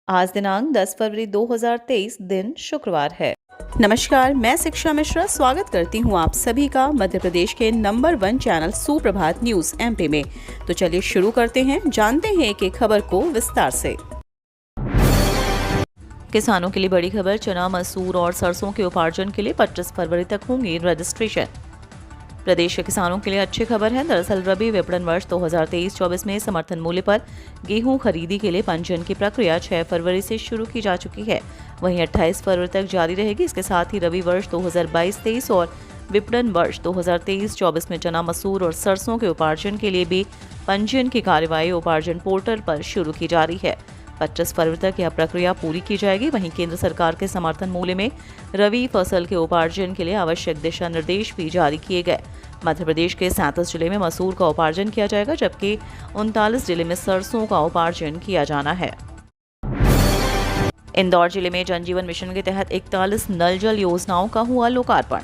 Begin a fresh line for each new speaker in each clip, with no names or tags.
आज दिनांक 10 फरवरी 2023 दिन शुक्रवार है। नमस्कार, मैं शिक्षा मिश्रा स्वागत करती हूँ आप सभी का मध्य प्रदेश के नंबर 1 चैनल सुप्रभात न्यूज एमपी में। तो चलिए शुरू करते हैं, जानते हैं एक एक खबर को विस्तार से। किसानों के लिए बड़ी खबर, चना, मसूर और सरसों के उपार्जन के लिए 25 फरवरी तक होंगी रजिस्ट्रेशन। प्रदेश के किसानों के लिए अच्छी खबर है। दरअसल रबी विपणन वर्ष 2023-24 में समर्थन मूल्य पर गेहूं खरीदी के लिए पंजीयन की प्रक्रिया 6 फरवरी से शुरू की जा चुकी है। वहीं 28 फरवरी तक जारी रहेगी। इसके साथ ही रबी वर्ष 2022-23 और विपणन वर्ष 2023-24 में चना, मसूर और सरसों के उपार्जन के लिए भी पंजीयन की कार्यवाही उपार्जन पोर्टल पर शुरू की जा रही है। 25 फरवरी तक यह प्रक्रिया पूरी की जाएगी। वहीं केंद्र सरकार के समर्थन मूल्य में रबी फसल के उपार्जन के लिए आवश्यक दिशा निर्देश भी जारी किए गए। मध्य प्रदेश के 37 जिले में मसूर का उपार्जन किया जाएगा, जबकि 39 जिले में सरसों का उपार्जन किया जाना है। इंदौर जिले में जल जीवन मिशन के तहत 41 नल जल योजनाओं का हुआ लोकार्पण।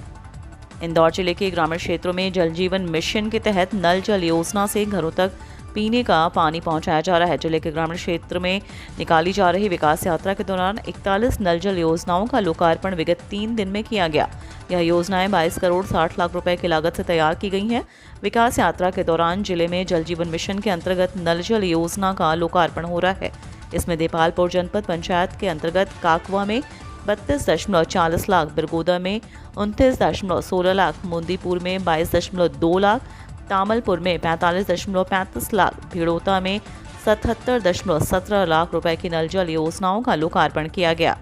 इंदौर जिले के ग्रामीण क्षेत्रों में जल जीवन मिशन के तहत नल जल योजना से घरों तक पीने का पानी पहुंचाया जा रहा है। जिले के ग्रामीण क्षेत्र में निकाली जा रही विकास यात्रा के दौरान 41 नल जल योजनाओं का लोकार्पण विगत 3 दिन में किया गया। यह योजनाएं 22 करोड़ 60 लाख रुपए की लागत से तैयार की गई हैं। विकास यात्रा के दौरान जिले में जल जीवन मिशन के अंतर्गत नल जल योजना का लोकार्पण हो रहा है। इसमें देपालपुर जनपद पंचायत के अंतर्गत काकवा में 32.40 लाख, बिरगोदा में 29.16 लाख, मुंदीपुर में 22.2 लाख, तामलपुर में 45.35 लाख, भीड़ोता में 77.17 लाख रुपए की नल जल योजनाओं का लोकार्पण किया गया।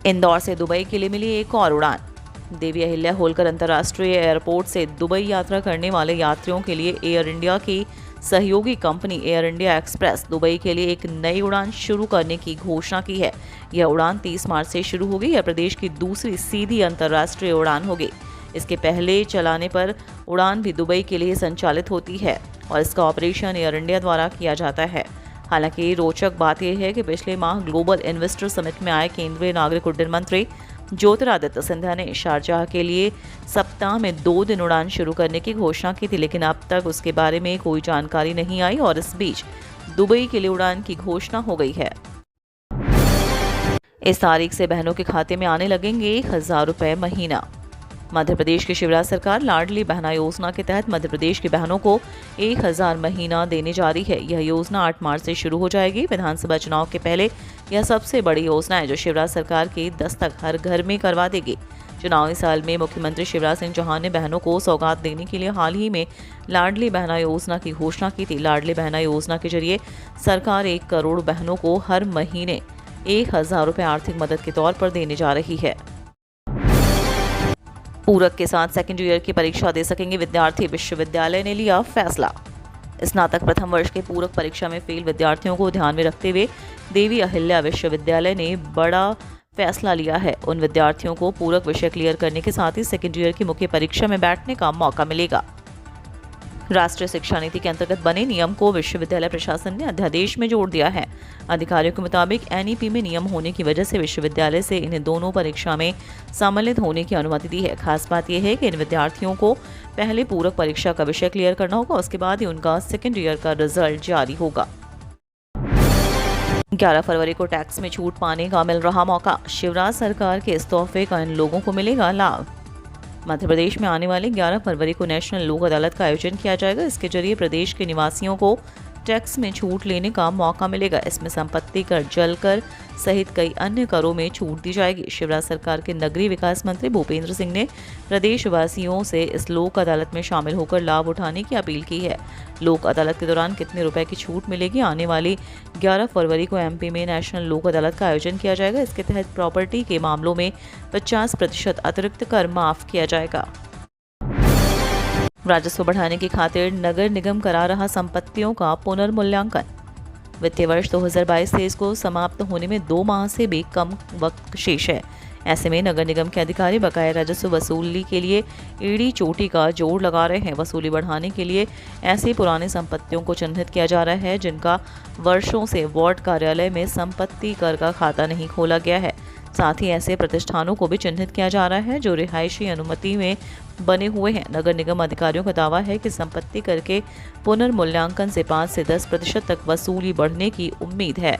इंदौर से दुबई के लिए मिली एक और उड़ान। देवी अहिल्या होलकर अंतर्राष्ट्रीय एयरपोर्ट से दुबई यात्रा करने वाले यात्रियों के लिए एयर इंडिया की सहयोगी company air India express Dubai के लिए एक नई उड़ान शुरू करने की घोषणा की है। यह उड़ान 30 मार्च से शुरू होगी। यह प्रदेश की दूसरी सीधी अंतर्राष्ट्रीय उड़ान होगी। इसके पहले चलाने पर उड़ान भी दुबई के लिए संचालित होती है और इसका ऑपरेशन एयर इंडिया द्वारा किया जाता है। हालांकि रोचक बात यह है कि पिछले माह ग्लोबल इन्वेस्टर समिट में आए केंद्रीय नागरिक उड्डयन मंत्री ज्योतिरादित्य सिंधिया ने शारजाह के लिए सप्ताह में 2 दिन उड़ान शुरू करने की घोषणा की थी, लेकिन अब तक उसके बारे में कोई जानकारी नहीं आई और इस बीच दुबई के लिए उड़ान की घोषणा हो गई है। इस तारीख से बहनों के खाते में आने लगेंगे 1,000 रुपए महीना। मध्य प्रदेश की शिवराज सरकार लाडली बहना योजना के तहत मध्य प्रदेश की बहनों को 1,000 महीना देने जा रही है। यह योजना 8 मार्च से शुरू हो जाएगी। विधानसभा चुनाव के पहले यह सबसे बड़ी योजना है जो शिवराज सरकार की दस्तक हर घर में करवा देगी। चुनावी साल में मुख्यमंत्री शिवराज सिंह चौहान ने बहनों को सौगात देने के लिए हाल ही में लाडली बहना योजना की घोषणा की थी। लाडली बहना योजना के जरिए सरकार 1 करोड़ बहनों को हर महीने 1,000 रुपए आर्थिक मदद के तौर पर देने जा रही है। पूरक के साथ सेकेंड ईयर की परीक्षा दे सकेंगे विद्यार्थी, विश्वविद्यालय ने लिया फैसला। स्नातक प्रथम वर्ष के पूरक परीक्षा में फेल विद्यार्थियों को ध्यान में रखते हुए देवी अहिल्या विश्वविद्यालय ने बड़ा फैसला लिया है। उन विद्यार्थियों को पूरक विषय क्लियर करने के साथ ही सेकेंड ईयर की मुख्य परीक्षा में बैठने का मौका मिलेगा। राष्ट्रीय शिक्षा नीति के अंतर्गत बने नियम को विश्वविद्यालय प्रशासन ने अध्यादेश में जोड़ दिया है। अधिकारियों के मुताबिक एनईपी में नियम होने की वजह से विश्वविद्यालय से इन्हें दोनों परीक्षा में सम्मिलित होने की अनुमति दी है। खास बात यह है कि इन विद्यार्थियों को पहले पूरक परीक्षा का विषय क्लियर करना होगा, उसके बाद ही उनका सेकेंड ईयर का रिजल्ट जारी होगा। 11 फरवरी को टैक्स में छूट पाने का मिल रहा मौका। शिवराज सरकार के इस तोहफे का इन लोगों को मिलेगा लाभ। मध्य प्रदेश में आने वाले 11 फरवरी को नेशनल लोक अदालत का आयोजन किया जाएगा। इसके जरिए प्रदेश के निवासियों को टैक्स में छूट लेने का मौका मिलेगा। इसमें संपत्ति कर, जल कर सहित कई अन्य करों में छूट दी जाएगी। शिवराज सरकार के नगरीय विकास मंत्री भूपेंद्र सिंह ने प्रदेशवासियों से इस लोक अदालत में शामिल होकर लाभ उठाने की अपील की है। लोक अदालत के दौरान कितने रुपए की छूट मिलेगी? आने वाली 11 फरवरी को एमपी में नेशनल लोक अदालत का आयोजन किया जाएगा। इसके तहत प्रॉपर्टी के मामलों में 50% अतिरिक्त कर माफ किया जाएगा। राजस्व बढ़ाने की खातिर नगर निगम करा रहा संपत्तियों का पुनर्मूल्यांकन। वित्तीय वर्ष 2022-23 को समाप्त होने में 2 माह से भी कम वक्त शेष है। ऐसे में नगर निगम के अधिकारी बकाया राजस्व वसूली के लिए एड़ी चोटी का जोर लगा रहे हैं। वसूली बढ़ाने के लिए ऐसी पुरानी संपत्तियों को चिन्हित किया जा रहा है जिनका वर्षों से वार्ड कार्यालय में संपत्ति कर का खाता नहीं खोला गया है। साथ ही ऐसे प्रतिष्ठानों को भी चिन्हित किया जा रहा है जो रिहायशी अनुमति में बने हुए हैं। नगर निगम अधिकारियों का दावा है कि संपत्ति कर के पुनर्मूल्यांकन से 5 से 10% तक वसूली बढ़ने की उम्मीद है।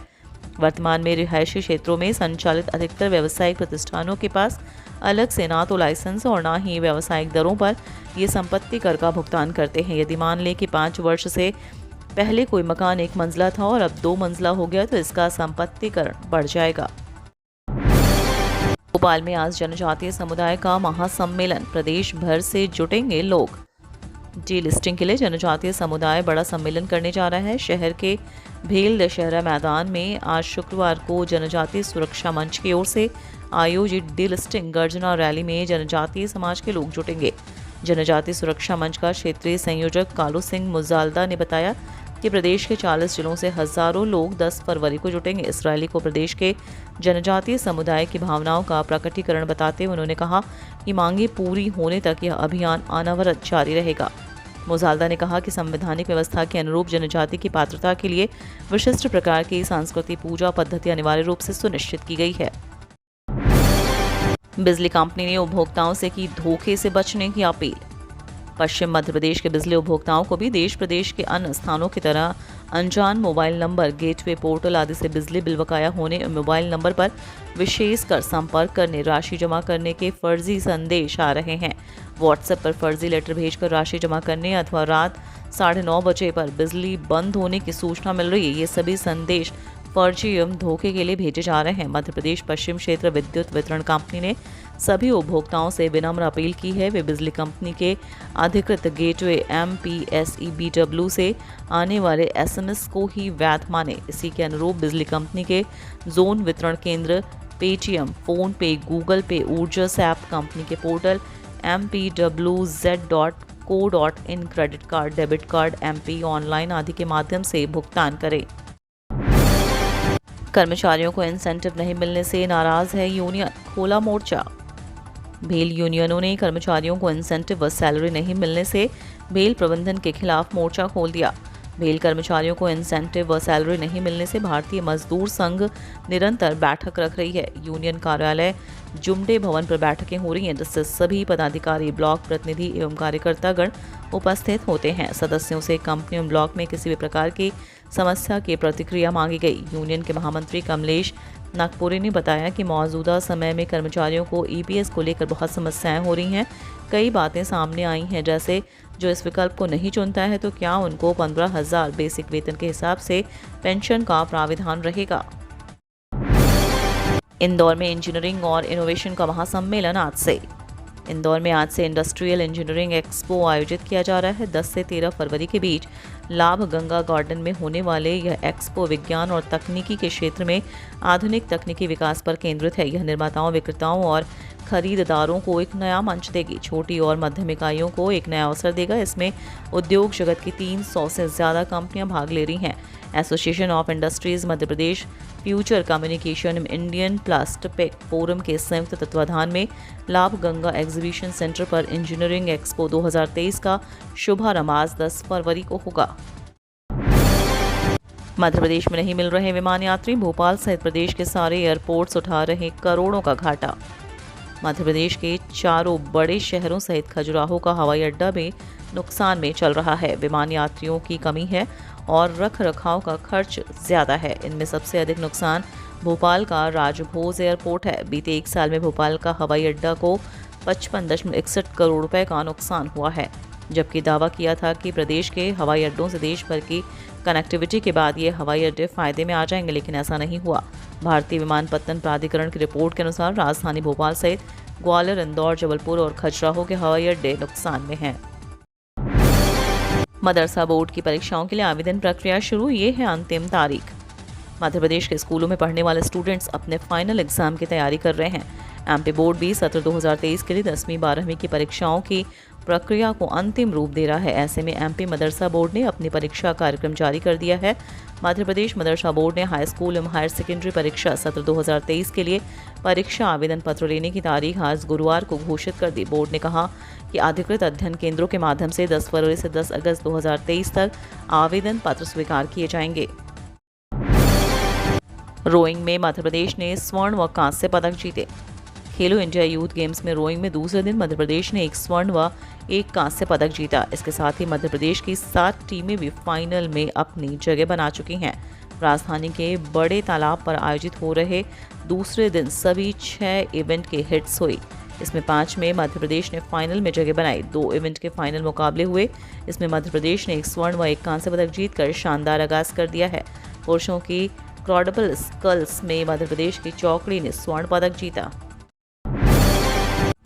वर्तमान में रिहायशी क्षेत्रों में संचालित अधिकतर व्यावसायिक प्रतिष्ठानों के पास अलग से ना तो लाइसेंस और ना ही व्यावसायिक दरों पर ये संपत्ति कर का भुगतान करते हैं। यदि मान लें कि 5 वर्ष से पहले कोई मकान 1 मंजिला था और अब 2 मंजिला हो गया तो इसका संपत्ति कर बढ़ जाएगा। भोपाल में आज जनजातीय समुदाय का महासम्मेलन, प्रदेश भर से जुटेंगे लोग। डी लिस्टिंग के लिए जनजातीय समुदाय बड़ा सम्मेलन करने जा रहा है। शहर के भेल दशहरा मैदान में आज शुक्रवार को जनजातीय सुरक्षा मंच की ओर से आयोजित डी लिस्टिंग गर्जना रैली में जनजातीय समाज के लोग जुटेंगे। जनजातीय सुरक्षा मंच का क्षेत्रीय संयोजक कालू सिंह मुजालदा ने बताया कि प्रदेश के 40 जिलों से हजारों लोग 10 फरवरी को जुटेंगे। इस रैली को प्रदेश के जनजातीय समुदाय की भावनाओं का प्रकटीकरण बताते हुए उन्होंने कहा कि मांगे पूरी होने तक यह अभियान अनवरत जारी रहेगा। मुजालदा ने कहा कि संवैधानिक व्यवस्था के अनुरूप जनजाति की पात्रता के लिए विशिष्ट प्रकार की सांस्कृतिक पूजा पद्धति अनिवार्य रूप से सुनिश्चित की गई है। बिजली कंपनी ने उपभोक्ताओं से की धोखे से बचने की अपील। पश्चिम मध्य प्रदेश के बिजली उपभोक्ताओं को भी देश प्रदेश के अन्य स्थानों की तरह अनजान मोबाइल नंबर, गेटवे पोर्टल आदि से बिजली बिल बकाया होने और मोबाइल नंबर पर विशेष कर संपर्क करने, राशि जमा करने के फर्जी संदेश आ रहे हैं। व्हाट्सएप पर फर्जी लेटर भेजकर राशि जमा करने अथवा रात 9:30 बजे पर बिजली बंद होने की सूचना मिल रही है। ये सभी संदेश फर्जी एवं धोखे के लिए भेजे जा रहे हैं। मध्य प्रदेश पश्चिम क्षेत्र विद्युत वितरण कंपनी ने सभी उपभोक्ताओं से विनम्र अपील की है वे बिजली कंपनी के अधिकृत गेटवे MPSEBW से आने वाले SMS को ही वैध माने। इसी के अनुरूप बिजली कंपनी के जोन वितरण केंद्र, पेटीएम, फोन पे, गूगल पे, ऊर्जस ऐप, कंपनी के portal mpwz.co.in, credit card, debit card, MP online आदि के माध्यम से भुगतान करें। कर्मचारियों को इंसेंटिव नहीं मिलने से नाराज है यूनियन, खोला मोर्चा। भेल यूनियनों ने कर्मचारियों को इंसेंटिव व सैलरी नहीं मिलने से भेल प्रबंधन के खिलाफ मोर्चा खोल दिया। भेल कर्मचारियों को इंसेंटिव व सैलरी नहीं मिलने से भारतीय मजदूर संघ निरंतर बैठक रख रही है। यूनियन कार्यालय जुमडे भवन पर बैठकें हो रही हैं जिससे सभी पदाधिकारी, ब्लॉक प्रतिनिधि एवं कार्यकर्तागण उपस्थित होते हैं। सदस्यों से कंपनी एवं ब्लॉक में किसी भी प्रकार की समस्या की प्रतिक्रिया मांगी गई। यूनियन के महामंत्री कमलेश नागपुरी ने बताया कि मौजूदा समय में कर्मचारियों को EPS को लेकर बहुत समस्याएं हो रही हैं। कई बातें सामने आई हैं, जैसे जो इस विकल्प को नहीं चुनता है तो क्या उनको 15,000 बेसिक वेतन के हिसाब से पेंशन का प्राविधान रहेगा। इंदौर में इंजीनियरिंग और इनोवेशन का महासम्मेलन आज से। इंदौर में आज से इंडस्ट्रियल इंजीनियरिंग एक्सपो आयोजित किया जा रहा है। 10 से 13 फरवरी के बीच लाभ गंगा गार्डन में होने वाले यह एक्सपो विज्ञान और तकनीकी के क्षेत्र में आधुनिक तकनीकी विकास पर केंद्रित है। यह निर्माताओं, विक्रेताओं और खरीदारों को एक नया मंच देगी। छोटी और मध्यम इकाइयों को एक नया अवसर देगा। इसमें उद्योग जगत की 300 से ज़्यादा कंपनियां भाग ले रही हैं। Association of industries Madhya Pradesh, future communication, Indian plastic forum के संयुक्त तत्वाधान में लाभ गंगा एग्जीबिशन सेंटर पर इंजीनियरिंग एक्सपो 2023 का शुभारंभ आज 10 फरवरी को होगा। मध्य प्रदेश में नहीं मिल रहे विमान यात्री, भोपाल सहित प्रदेश के सारे एयरपोर्ट्स उठा रहे करोड़ों का घाटा। मध्य प्रदेश के चारों बड़े शहरों सहित खजुराहो का हवाई अड्डा भी नुकसान में चल रहा है। विमान यात्रियों की कमी है और रख रखाव का खर्च ज़्यादा है। इनमें सबसे अधिक नुकसान भोपाल का राजभोज एयरपोर्ट है। बीते 1 साल में भोपाल का हवाई अड्डा को 55.61 करोड़ रुपए का नुकसान हुआ है, जबकि दावा किया था कि प्रदेश के हवाई अड्डों से देश भर की कनेक्टिविटी के बाद ये हवाई अड्डे फायदे में आ जाएंगे, लेकिन ऐसा नहीं हुआ। भारतीय विमानपत्तन प्राधिकरण की रिपोर्ट के अनुसार राजधानी भोपाल सहित ग्वालियर, इंदौर, जबलपुर और खजुराहो के हवाई अड्डे नुकसान में हैं। मदरसा बोर्ड की परीक्षाओं के लिए आवेदन प्रक्रिया शुरू, ये है अंतिम तारीख। मध्य प्रदेश के स्कूलों में पढ़ने वाले स्टूडेंट्स अपने फाइनल एग्जाम की तैयारी कर रहे हैं। MP बोर्ड भी सत्र 2023 के लिए 10वीं 12वीं की परीक्षाओं की प्रक्रिया को अंतिम रूप दे रहा है। ऐसे में MP मदरसा बोर्ड ने अपनी परीक्षा कार्यक्रम जारी कर दिया है। मध्य प्रदेश मदरसा बोर्ड ने हाई स्कूल एवं हायर सेकेंडरी परीक्षा सत्र 2023 के लिए परीक्षा आवेदन पत्र लेने की तारीख आज गुरुवार को घोषित कर दी। बोर्ड ने कहा कि अधिकृत अध्ययन केंद्रों के माध्यम से 10 फरवरी से 10 अगस्त 2023 तक आवेदन पत्र स्वीकार किए जाएंगे। रोइंग में मध्य प्रदेश ने स्वर्ण व कांस्य पदक जीते। खेलो इंडिया यूथ गेम्स में रोइंग में दूसरे दिन मध्य प्रदेश ने 1 स्वर्ण व 1 कांस्य पदक जीता। इसके साथ ही मध्य प्रदेश की 7 टीमें भी फाइनल में अपनी जगह बना चुकी हैं। राजधानी के बड़े तालाब पर आयोजित हो रहे दूसरे दिन सभी 6 इवेंट के हिट्स हुई। इसमें 5 में मध्य प्रदेश ने फाइनल में जगह बनाई। 2 इवेंट के फाइनल मुकाबले हुए। इसमें मध्य प्रदेश ने 1 स्वर्ण व 1 कांस्य पदक जीतकर शानदार आगाज कर दिया है। पुरुषों की क्रॉडेबल स्कल्स में मध्य प्रदेश की चौकड़ी ने स्वर्ण पदक जीता।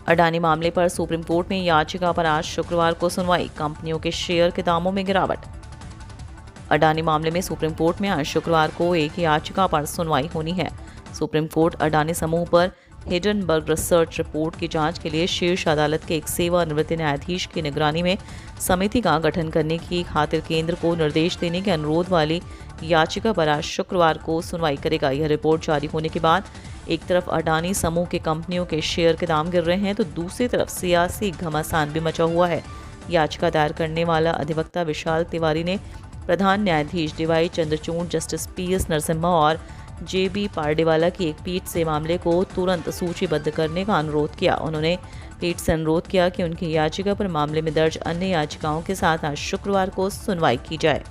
अडानी मामले पर सुप्रीम कोर्ट में याचिका पर आज शुक्रवार को सुनवाई। कंपनियों के शेयर के दामों में गिरावट। अडानी मामले में सुप्रीम कोर्ट में आज शुक्रवार को एक याचिका पर सुनवाई होनी है। सुप्रीम कोर्ट अडानी समूह पर हिडनबर्ग रिसर्च रिपोर्ट की जांच के लिए शीर्ष अदालत के एक सेवानिवृत्त न्यायाधीश की निगरानी में समिति का गठन करने की खातिर केंद्र को निर्देश देने के अनुरोध वाली याचिका पर आज शुक्रवार को सुनवाई करेगा। यह रिपोर्ट जारी होने के बाद एक तरफ अडानी समूह के कंपनियों के शेयर के दाम गिर रहे हैं तो दूसरी तरफ सियासी घमासान भी मचा हुआ है। याचिका दायर करने वाला अधिवक्ता विशाल तिवारी ने प्रधान न्यायाधीश DY Chandrachud, justice PS Narasimha और JB पारडेवाला की एक पीठ से मामले को तुरंत सूचीबद्ध करने का अनुरोध किया। उन्होंने पीठ से अनुरोध किया कि उनकी याचिका पर मामले में दर्ज अन्य याचिकाओं के साथ आज शुक्रवार को सुनवाई की जाए।